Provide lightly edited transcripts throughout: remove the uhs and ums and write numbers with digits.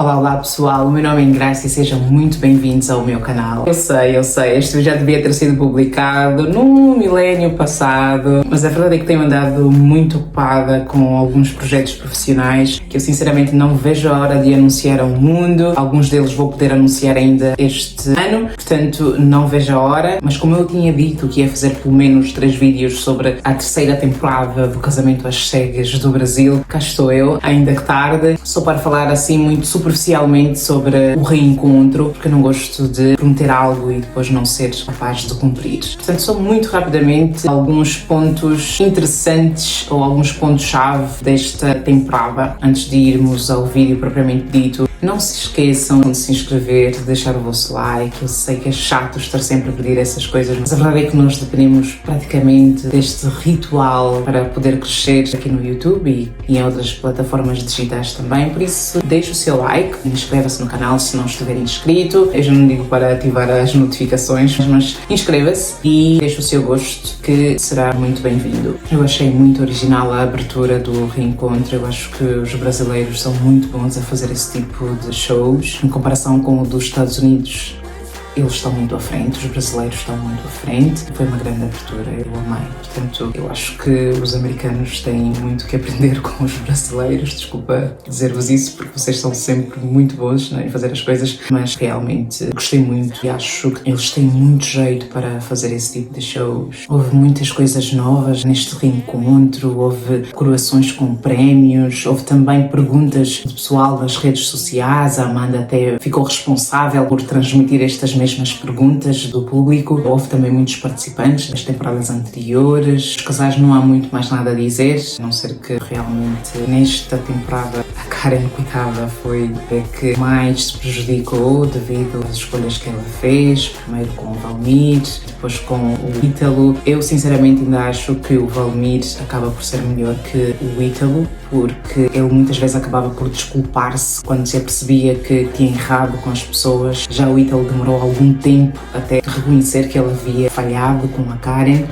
Olá, olá pessoal, o meu nome é Ingrácia e sejam muito bem-vindos ao meu canal. Eu sei, este vídeo já devia ter sido publicado no milénio passado, mas a verdade é que tenho andado muito ocupada com alguns projetos profissionais que eu sinceramente não vejo a hora de anunciar ao mundo. Alguns deles vou poder anunciar ainda este ano, portanto não vejo a hora, mas como eu tinha dito que ia fazer pelo menos 3 vídeos sobre a terceira temporada do Casamento às Cegas do Brasil, cá estou eu, ainda que tarde, só para falar assim muito superficialmente sobre o reencontro, porque eu não gosto de prometer algo e depois não ser capaz de cumprir. Portanto, só muito rapidamente alguns pontos interessantes ou alguns pontos-chave desta temporada, antes de irmos ao vídeo propriamente dito. Não se esqueçam de se inscrever, de deixar o vosso like. Eu sei que é chato estar sempre a pedir essas coisas, mas a verdade é que nós dependemos praticamente deste ritual para poder crescer aqui no YouTube e em outras plataformas digitais também. Por isso, deixe o seu like, inscreva-se no canal se não estiver inscrito. Eu já não digo para ativar as notificações, mas inscreva-se e deixe o seu gosto, que será muito bem-vindo. Eu achei muito original a abertura do reencontro. Eu acho que os brasileiros são muito bons a fazer esse tipo de shows. Em comparação com o dos Estados Unidos, eles estão muito à frente, os brasileiros estão muito à frente. Foi uma grande abertura, eu amei. Portanto, eu acho que os americanos têm muito que aprender com os brasileiros. Desculpa dizer-vos isso, porque vocês são sempre muito bons, né, em fazer as coisas, mas realmente gostei muito e acho que eles têm muito jeito para fazer esse tipo de shows. Houve muitas coisas novas neste reencontro, houve coroações com prémios, houve também perguntas de pessoal das redes sociais. A Amanda até ficou responsável por transmitir estas mesmas perguntas do público. Houve também muitos participantes das temporadas anteriores. Os casais não há muito mais nada a dizer, a não ser que realmente nesta temporada a Karen, coitada, foi a que mais se prejudicou devido às escolhas que ela fez, primeiro com o Valmir, depois com o Ítalo. Eu sinceramente ainda acho que o Valmir acaba por ser melhor que o Ítalo, porque ele muitas vezes acabava por desculpar-se quando se apercebia que tinha errado com as pessoas. Já o Ítalo demorou algum tempo até reconhecer que ele havia falhado com a Karen.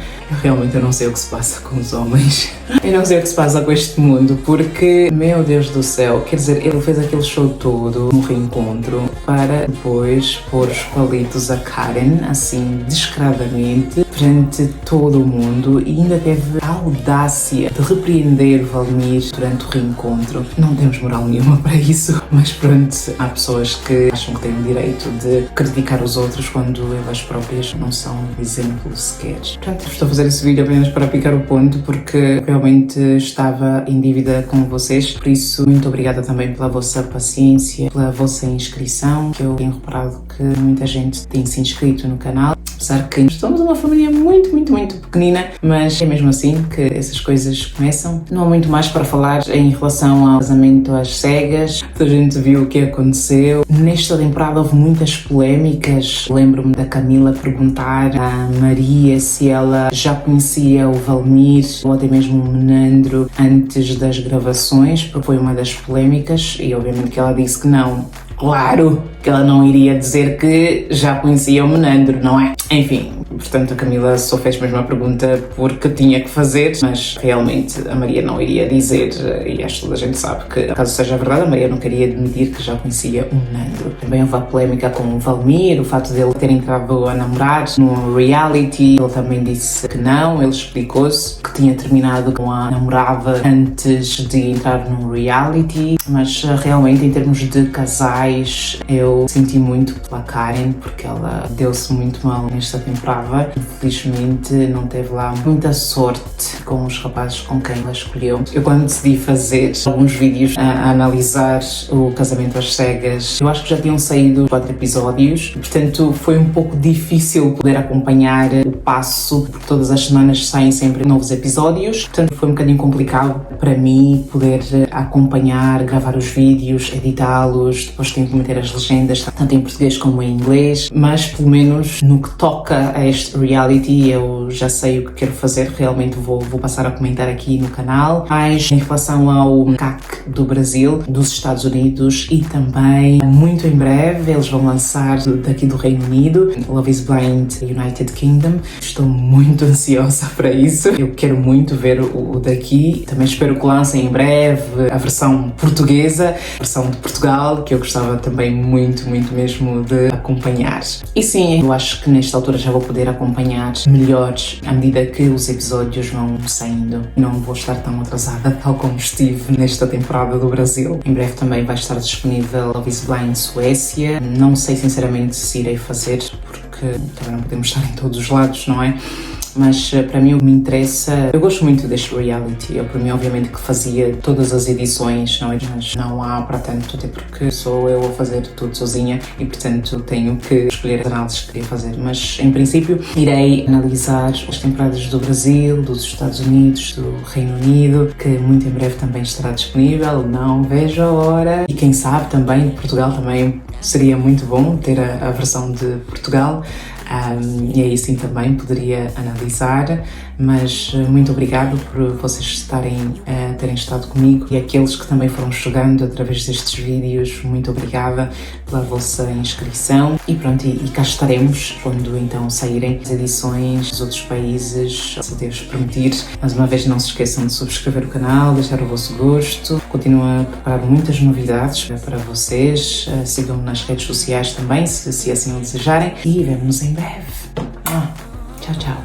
Eu não sei o que se passa com os homens. Eu não sei o que se passa com este mundo, porque, meu Deus do céu, quer dizer, ele fez aquele show todo no reencontro para depois pôr os palitos a Karen, assim, descaradamente, perante todo o mundo, e ainda teve a audácia de repreender Valmir durante o reencontro. Não temos moral nenhuma para isso, mas pronto, há pessoas que acham que têm o direito de criticar os outros quando elas próprias não são exemplo sequer. Portanto, estou a fazer esse vídeo apenas para picar o ponto, porque realmente estava em dívida com vocês. Por isso, muito obrigada também pela vossa paciência, pela vossa inscrição, que eu tenho reparado que muita gente tem se inscrito no canal. Apesar que somos uma família muito pequenina, mas é mesmo assim que essas coisas começam. Não há muito mais para falar em relação ao Casamento às Cegas. A gente viu o que aconteceu. Nesta temporada houve muitas polémicas. Lembro-me da Camila perguntar à Maria se ela já conhecia o Valmir ou até mesmo o Menandro antes das gravações, porque foi uma das polémicas, e obviamente que ela disse que não. Claro que ela não iria dizer que já conhecia o Menandro, não é? Enfim, portanto a Camila só fez mesmo a pergunta porque tinha que fazer, mas realmente a Maria não iria dizer, e acho que toda a gente sabe que, caso seja verdade, a Maria não queria admitir que já conhecia o Menandro. Também houve a polémica com o Valmir, o fato dele ter entrado a namorar no reality. Ele também disse que não, ele explicou-se que tinha terminado com a namorada antes de entrar no reality, mas realmente em termos de casais, eu senti muito pela Karen, porque ela deu-se muito mal nesta temporada. Infelizmente não teve lá muita sorte com os rapazes com quem ela escolheu. Eu, quando decidi fazer alguns vídeos a analisar o Casamento às Cegas, eu acho que já tinham saído 4 episódios, portanto foi um pouco difícil poder acompanhar o passo, porque todas as semanas saem sempre novos episódios, portanto foi um bocadinho complicado para mim poder acompanhar, gravar os vídeos, editá-los, depois tenho que meter as legendas tanto em português como em inglês, mas pelo menos no que toca a este reality eu já sei o que quero fazer, realmente vou passar a comentar aqui no canal. Mas em relação ao CAC do Brasil, dos Estados Unidos e também muito em breve eles vão lançar daqui do Reino Unido, Love is Blind United Kingdom. Estou muito ansiosa para isso, eu quero muito ver o daqui. Também espero que lancem em breve a versão portuguesa, a versão de Portugal, que eu gostava também muito mesmo de acompanhar. E sim, eu acho que nesta altura já vou poder acompanhar melhor à medida que os episódios vão saindo. Não vou estar tão atrasada tal como estive nesta temporada do Brasil. Em breve também vai estar disponível Love is Blind Suécia. Não sei sinceramente se irei fazer, porque também não podemos estar em todos os lados, não é? Mas para mim o que me interessa, eu gosto muito deste reality. Eu, para mim, obviamente que fazia todas as edições, não é? Mas não há para tanto, até porque sou eu a fazer tudo sozinha e, portanto, tenho que escolher as análises que queria fazer. Mas, em princípio, irei analisar as temporadas do Brasil, dos Estados Unidos, do Reino Unido, que muito em breve também estará disponível. Não vejo a hora. E quem sabe também, Portugal também seria muito bom ter a versão de Portugal. E aí sim também poderia analisar, mas muito obrigado por vocês terem estado comigo, e aqueles que também foram chegando através destes vídeos, muito obrigada pela vossa inscrição. E pronto, e cá estaremos quando então saírem as edições dos outros países, se Deus permitir. Mais uma vez, não se esqueçam de subscrever o canal, deixar o vosso gosto. Continuo a preparar muitas novidades para vocês. Sigam-me nas redes sociais também, se assim o desejarem, e vemos-nos em breve. Tchau, tchau.